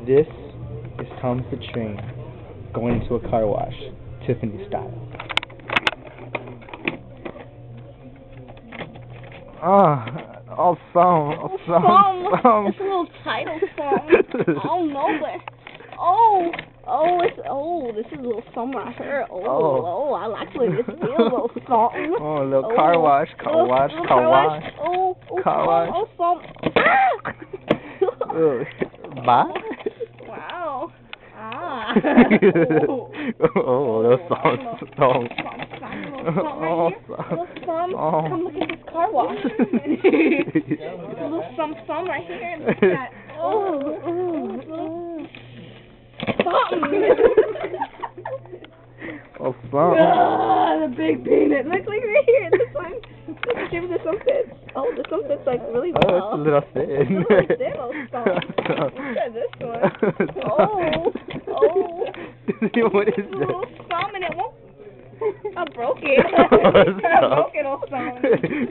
This is Thomas the Train going into a car wash, Tiffany style. Oh, some. It's a little title song. I don't know, but this is a little something right here. I like when this feels a little something. Oh, a little car wash. Bye. Wow. Oh, those songs. Little come look at this car wash. A little some right here. Look at that. Oh, some. The big peanut. Look right here. This one. Give this some fits. Oh, this one fits like really well. Oh, it's a little thin. Look at this one. What is this? A little some and it won't. I broke it. I broke it or something.